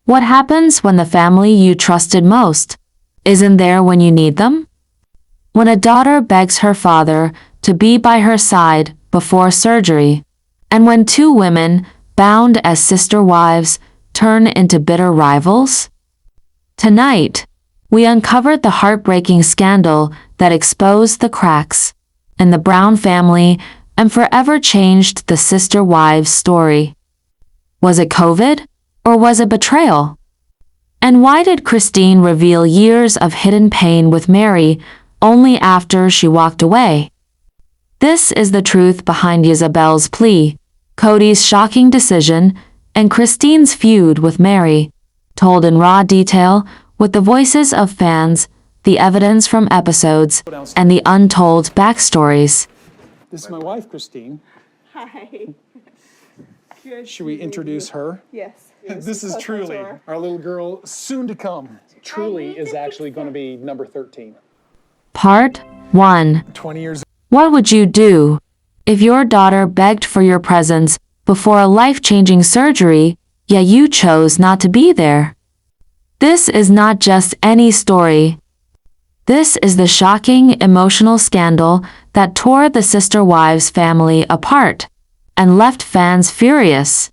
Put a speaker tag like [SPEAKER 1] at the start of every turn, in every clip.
[SPEAKER 1] What happens when the family you trusted most isn't there when you need them? When a daughter begs her father to be by her side before surgery, and when two women, bound as sister wives, turn into bitter rivals? Tonight, we uncovered the heartbreaking scandal that exposed the cracks in the Brown family and forever changed the sister wives' story. Was it COVID? Or was it betrayal? And why did Christine reveal years of hidden pain with Meri only after she walked away? This is the truth behind Ysabel's plea, Kody's shocking decision, and Christine's feud with Meri, told in raw detail with the voices of fans, the evidence from episodes, and the untold backstories.
[SPEAKER 2] This is my wife, Christine.
[SPEAKER 3] Hi.
[SPEAKER 2] Should we introduce her?
[SPEAKER 3] Yes.
[SPEAKER 2] This is Truly, our little girl, soon to come. Truly is actually going to be number 13.
[SPEAKER 1] Part 1.
[SPEAKER 2] 20 years.
[SPEAKER 1] What would you do if your daughter begged for your presence before a life-changing surgery, yet you chose not to be there? This is not just any story. This is the shocking, emotional scandal that tore the sister wives family apart and left fans furious.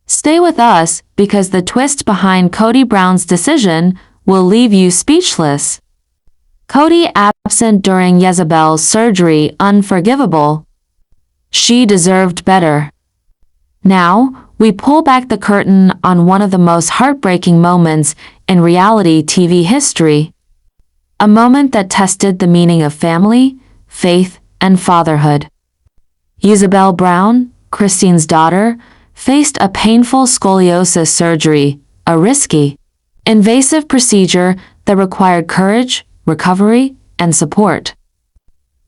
[SPEAKER 1] Stay with us because the twist behind Kody Brown's decision will leave you speechless. Kody absent during Ysabel's surgery unforgivable. She deserved better. Now, we pull back the curtain on one of the most heartbreaking moments in reality TV history. A moment that tested the meaning of family, faith, and fatherhood. Ysabel Brown, Christine's daughter, faced a painful scoliosis surgery, a risky, invasive procedure that required courage, recovery, and support.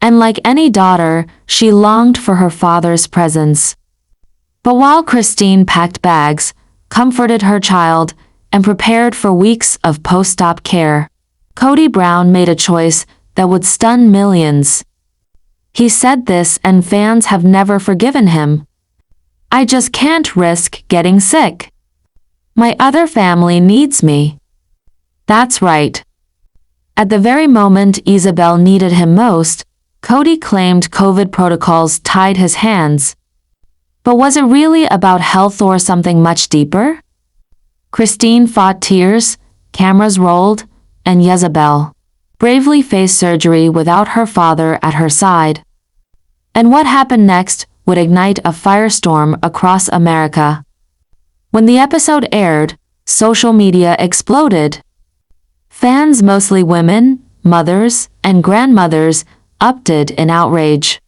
[SPEAKER 1] And like any daughter, she longed for her father's presence. But while Christine packed bags, comforted her child, and prepared for weeks of post-op care, Kody Brown made a choice that would stun millions. He said this and fans have never forgiven him. I just can't risk getting sick. My other family needs me. That's right. At the very moment Ysabel needed him most, Kody claimed COVID protocols tied his hands. But was it really about health or something much deeper? Christine fought tears, cameras rolled, and Ysabel bravely faced surgery without her father at her side. And what happened next would ignite a firestorm across America. When the episode aired, social media exploded. Fans, mostly women, mothers, and grandmothers, erupted in outrage.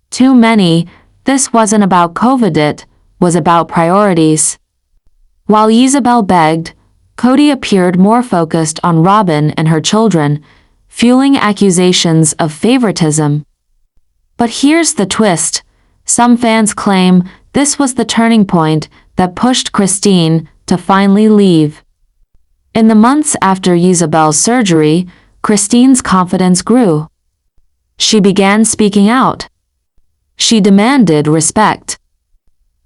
[SPEAKER 1] Too many, this wasn't about COVID, it was about priorities. While Ysabel begged, Kody appeared more focused on Robyn and her children, fueling accusations of favoritism. But here's the twist. Some fans claim this was the turning point that pushed Christine to finally leave. In the months after Ysabel's surgery, Christine's confidence grew. She began speaking out. She demanded respect.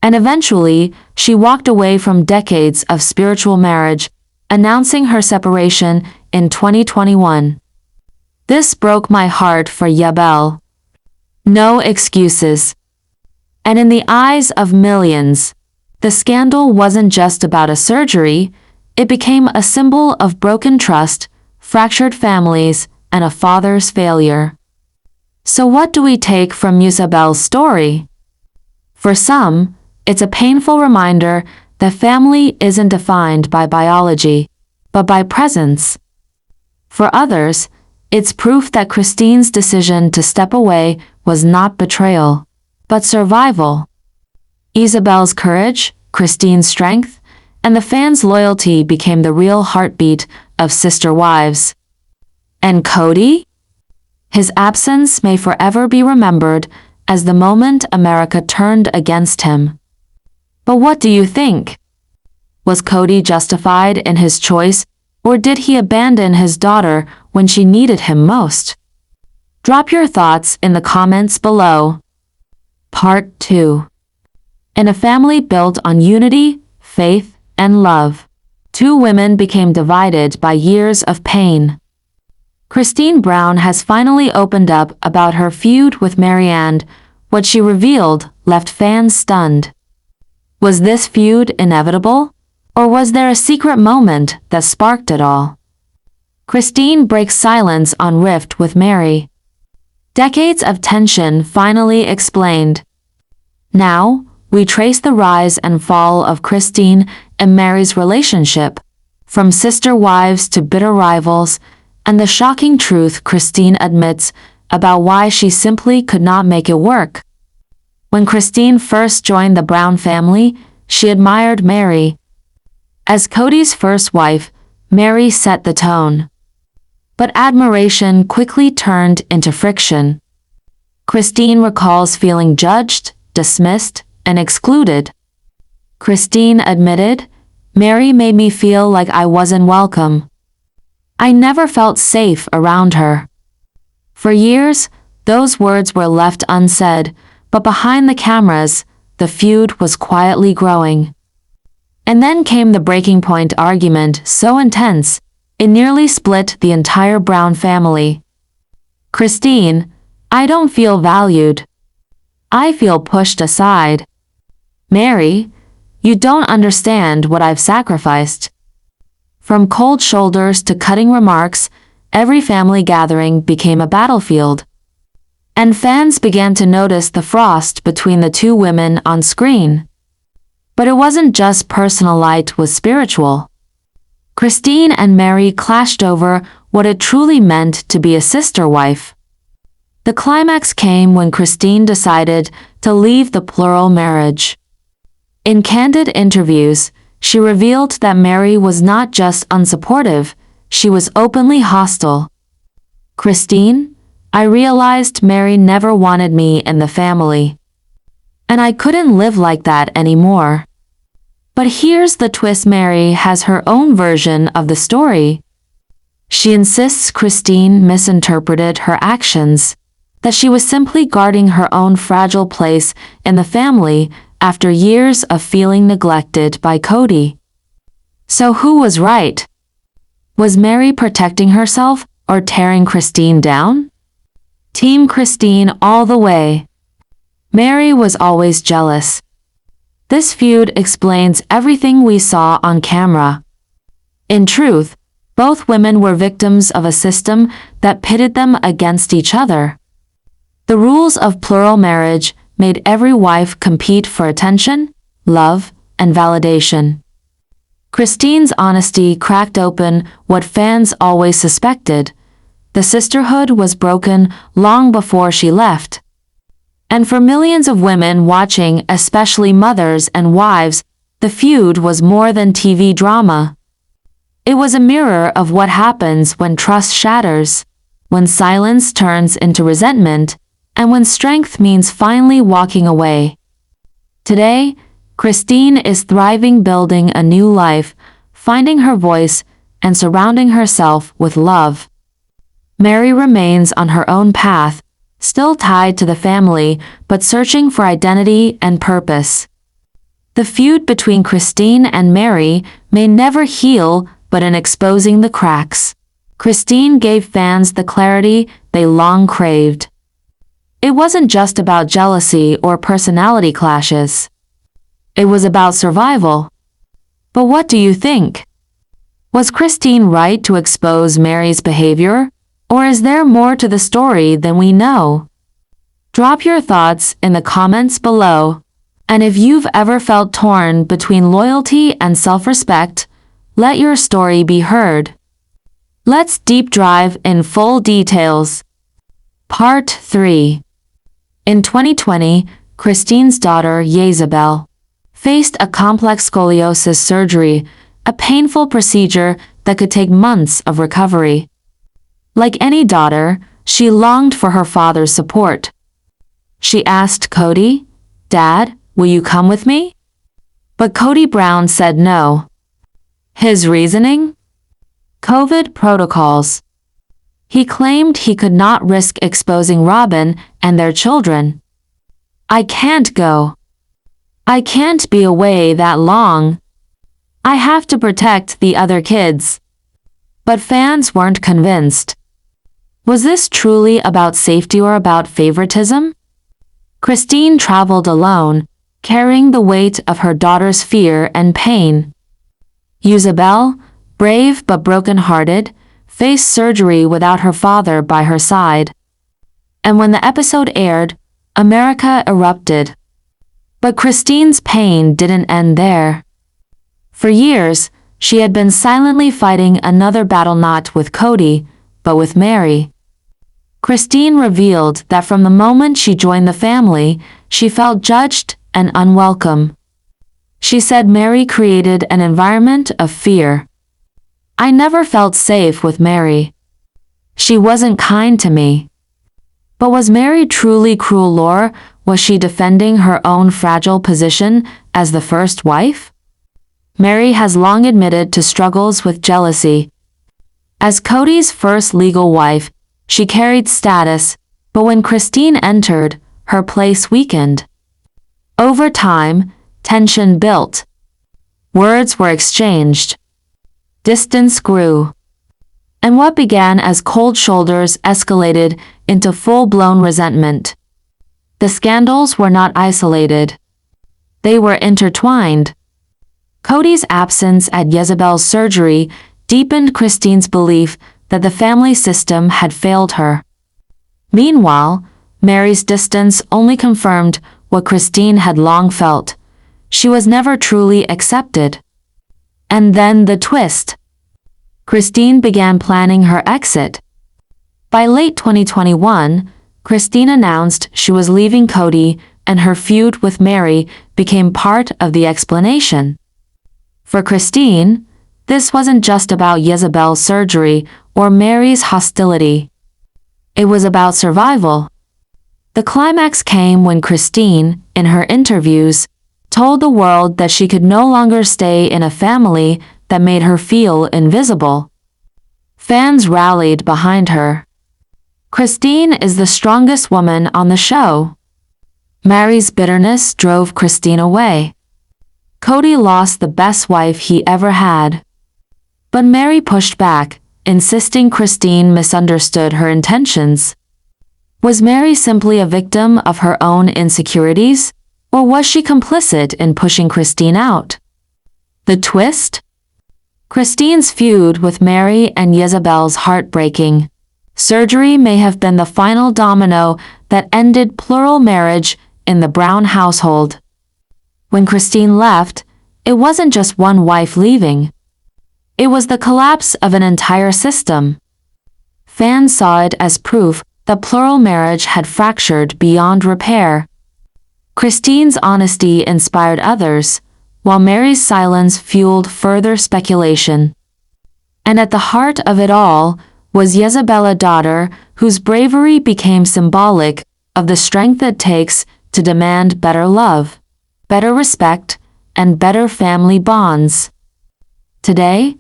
[SPEAKER 1] And eventually, she walked away from decades of spiritual marriage, announcing her separation in 2021. This broke my heart for Ysabel. No excuses. And in the eyes of millions, the scandal wasn't just about a surgery, it became a symbol of broken trust, fractured families, and a father's failure. So what do we take from Ysabel's story? For some, it's a painful reminder that family isn't defined by biology, but by presence. For others, it's proof that Christine's decision to step away was not betrayal, but survival. Ysabel's courage, Christine's strength, and the fans' loyalty became the real heartbeat of Sister Wives. And Kody? His absence may forever be remembered as the moment America turned against him. But what do you think? Was Kody justified in his choice, or did he abandon his daughter when she needed him most? Drop your thoughts in the comments below. Part 2. In a family built on unity, faith, and love. Two women became divided by years of pain. Kody Brown has finally opened up about her feud with Meri, and what she revealed left fans stunned. Was this feud inevitable? Or was there a secret moment that sparked it all? Kody breaks silence on rift with Meri. Decades of tension finally explained. Now, we trace the rise and fall of Kody and Meri's relationship, from sister wives to bitter rivals, and the shocking truth Kody admits about why she simply could not make it work. When Kody first joined the Brown family, she admired Meri. As Kody's first wife, Meri set the tone. But admiration quickly turned into friction. Kody recalls feeling judged, dismissed, and excluded. Kody admitted, "Meri made me feel like I wasn't welcome. I never felt safe around her." For years, those words were left unsaid, but behind the cameras, the feud was quietly growing. And then came the breaking point argument so intense, it nearly split the entire Brown family. "Kody, I don't feel valued. I feel pushed aside." "Meri, you don't understand what I've sacrificed." From cold shoulders to cutting remarks, every family gathering became a battlefield. And fans began to notice the frost between the two women on screen. But it wasn't just personal, it was spiritual. Kody and Meri clashed over what it truly meant to be a sister wife. The climax came when Kody decided to leave the plural marriage. In candid interviews, she revealed that Meri was not just unsupportive, she was openly hostile. "Kody, I realized Meri never wanted me in the family. And I couldn't live like that anymore." But here's the twist: Meri has her own version of the story. She insists Kody misinterpreted her actions, that she was simply guarding her own fragile place in the family after years of feeling neglected by Kody. So who was right? Was Meri protecting herself or tearing Kody down? Team Kody all the way. Meri was always jealous. This feud explains everything we saw on camera. In truth, both women were victims of a system that pitted them against each other. The rules of plural marriage made every wife compete for attention, love, and validation. Kody's honesty cracked open what fans always suspected: the sisterhood was broken long before she left. And for millions of women watching, especially mothers and wives, the feud was more than TV drama. It was a mirror of what happens when trust shatters, when silence turns into resentment, and when strength means finally walking away. Today, Kody is thriving, building a new life, finding her voice, and surrounding herself with love. Meri remains on her own path, still tied to the family, but searching for identity and purpose. The feud between Kody and Meri may never heal, but in exposing the cracks, Kody gave fans the clarity they long craved. It wasn't just about jealousy or personality clashes. It was about survival. But what do you think? Was Kody right to expose Meri's behavior? Or is there more to the story than we know? Drop your thoughts in the comments below. And if you've ever felt torn between loyalty and self-respect, let your story be heard. Let's deep dive in full details. Part 3. In 2020, Kody's daughter, Ysabel, faced a complex scoliosis surgery, a painful procedure that could take months of recovery. Like any daughter, she longed for her father's support. She asked Kody, "Dad, will you come with me?" But Kody Brown said no. His reasoning? COVID protocols. He claimed he could not risk exposing Robin and their children. "I can't go. I can't be away that long." I have to protect the other kids. But fans weren't convinced. Was this truly about safety or about favoritism? Christine traveled alone, carrying the weight of her daughter's fear and pain. Ysabel, brave but broken-hearted, faced surgery without her father by her side. And when the episode aired, America erupted. But Christine's pain didn't end there. For years, she had been silently fighting another battle not with Kody, but with Meri. Christine revealed that from the moment she joined the family, she felt judged and unwelcome. She said Meri created an environment of fear. I never felt safe with Meri. She wasn't kind to me. But was Meri truly cruel, or was she defending her own fragile position as the first wife? Meri has long admitted to struggles with jealousy. As Kody's first legal wife, she carried status, but when Christine entered, her place weakened. Over time, tension built. Words were exchanged. Distance grew. And what began as cold shoulders escalated into full-blown resentment. The scandals were not isolated. They were intertwined. Kody's absence at Ysabel's surgery deepened Christine's belief that the family system had failed her. Meanwhile, Meri's distance only confirmed what Christine had long felt. She was never truly accepted. And then the twist. Christine began planning her exit. By late 2021, Christine announced she was leaving Kody, and her feud with Meri became part of the explanation. For Christine, this wasn't just about Ysabel's surgery or Meri's hostility. It was about survival. The climax came when Christine, in her interviews, told the world that she could no longer stay in a family that made her feel invisible. Fans rallied behind her. Christine is the strongest woman on the show. Meri's bitterness drove Christine away. Kody lost the best wife he ever had. But Meri pushed back, insisting Christine misunderstood her intentions. Was Meri simply a victim of her own insecurities, or was she complicit in pushing Christine out? The twist? Christine's feud with Meri and Ysabel's heartbreaking. Surgery may have been the final domino that ended plural marriage in the Brown household. When Christine left, it wasn't just one wife leaving. It was the collapse of an entire system. Fans saw it as proof that plural marriage had fractured beyond repair. Christine's honesty inspired others, while Meri's silence fueled further speculation. And at the heart of it all was Ysabel, a daughter whose bravery became symbolic of the strength it takes to demand better love, better respect, and better family bonds. Today,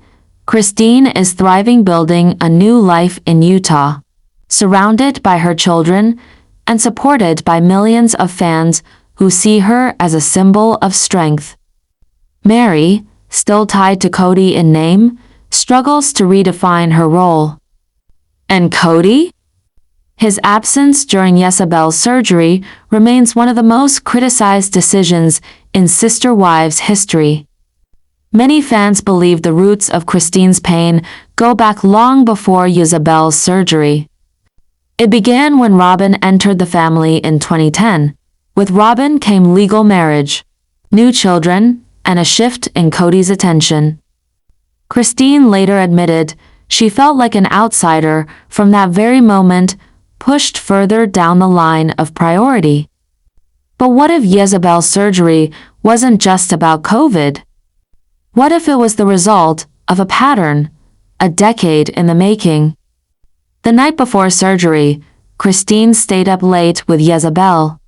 [SPEAKER 1] Christine is thriving, building a new life in Utah, surrounded by her children and supported by millions of fans who see her as a symbol of strength. Meri, still tied to Kody in name, struggles to redefine her role. And Kody? His absence during Ysabel's surgery remains one of the most criticized decisions in Sister Wives history. Many fans believe the roots of Christine's pain go back long before Ysabel's surgery. It began when Robyn entered the family in 2010. With Robyn came legal marriage, new children, and a shift in Kody's attention. Christine later admitted she felt like an outsider from that very moment, pushed further down the line of priority. But what if Ysabel's surgery wasn't just about COVID? What if it was the result of a pattern, a decade in the making? The night before surgery, Christine stayed up late with Ysabel.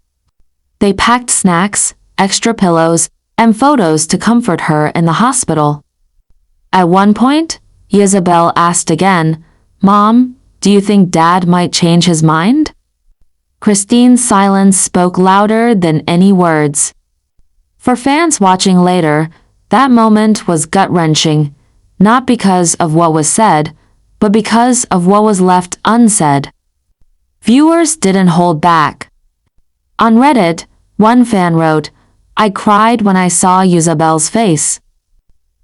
[SPEAKER 1] They packed snacks, extra pillows, and photos to comfort her in the hospital. At one point, Ysabel asked again, "Mom, do you think Dad might change his mind?" Christine's silence spoke louder than any words. For fans watching later, That moment was gut-wrenching, not because of what was said, but because of what was left unsaid. Viewers didn't hold back. On Reddit, one fan wrote, "I cried when I saw Ysabel's face.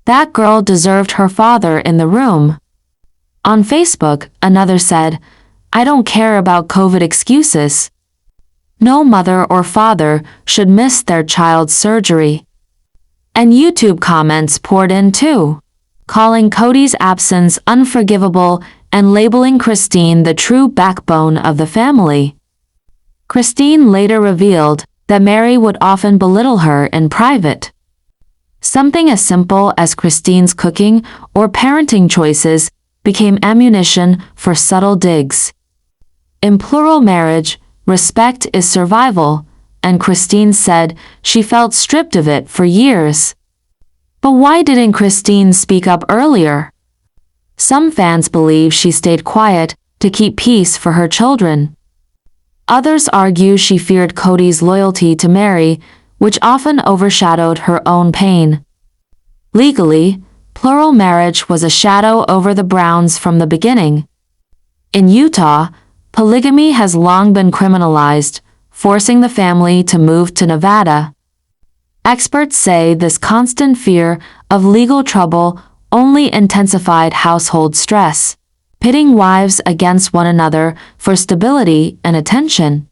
[SPEAKER 1] That girl deserved her father in the room." On Facebook, another said, "I don't care about COVID excuses. No mother or father should miss their child's surgery." And YouTube comments poured in too, calling Kody's absence unforgivable and labeling Christine the true backbone of the family. Christine later revealed that Meri would often belittle her in private. Something as simple as Christine's cooking or parenting choices became ammunition for subtle digs. In plural marriage, respect is survival, and Christine said she felt stripped of it for years. But why didn't Christine speak up earlier? Some fans believe she stayed quiet to keep peace for her children. Others argue she feared Kody's loyalty to Meri, which often overshadowed her own pain. Legally, plural marriage was a shadow over the Browns from the beginning. In Utah, polygamy has long been criminalized, forcing the family to move to Nevada. Experts say this constant fear of legal trouble only intensified household stress, pitting wives against one another for stability and attention.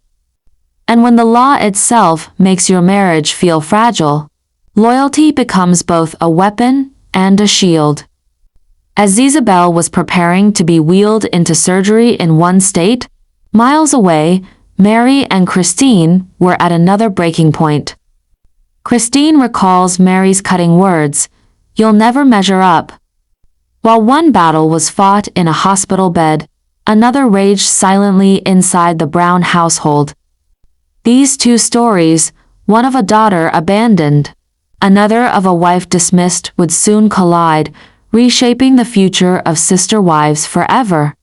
[SPEAKER 1] And when the law itself makes your marriage feel fragile, loyalty becomes both a weapon and a shield. As Ysabel was preparing to be wheeled into surgery in one state, miles away, Meri and Christine were at another breaking point. Christine recalls Meri's cutting words, "You'll never measure up." While one battle was fought in a hospital bed, another raged silently inside the Brown household. These two stories, one of a daughter abandoned, another of a wife dismissed, would soon collide, reshaping the future of sister wives forever.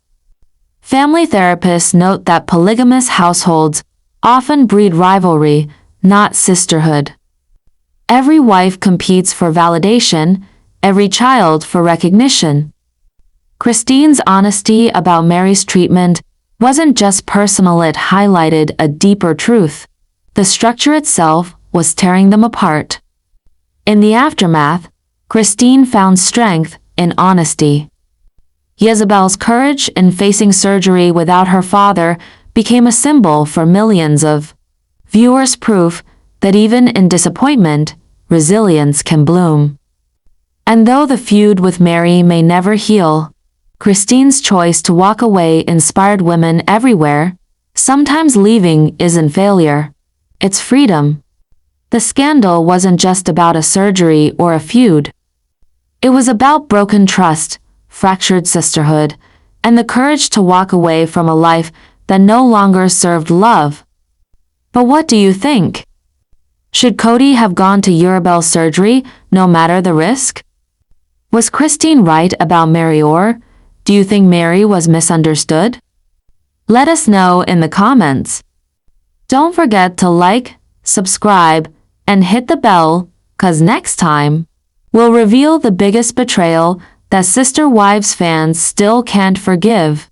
[SPEAKER 1] Family therapists note that polygamous households often breed rivalry, not sisterhood. Every wife competes for validation, every child for recognition. Christine's honesty about Meri's treatment wasn't just personal, it highlighted a deeper truth. The structure itself was tearing them apart. In the aftermath, Christine found strength in honesty. Ysabel's courage in facing surgery without her father became a symbol for millions of viewers, proof that even in disappointment, resilience can bloom. And though the feud with Meri may never heal, Christine's choice to walk away inspired women everywhere. Sometimes leaving isn't failure, it's freedom. The scandal wasn't just about a surgery or a feud. It was about broken trust, fractured sisterhood, and the courage to walk away from a life that no longer served love. But what do you think? Should Kody have gone to Ysabel's surgery, no matter the risk? Was Christine right about Meri, or do you think Meri was misunderstood? Let us know in the comments. Don't forget to like, subscribe, and hit the bell, 'cause next time, we'll reveal the biggest betrayal that Sister Wives fans still can't forgive.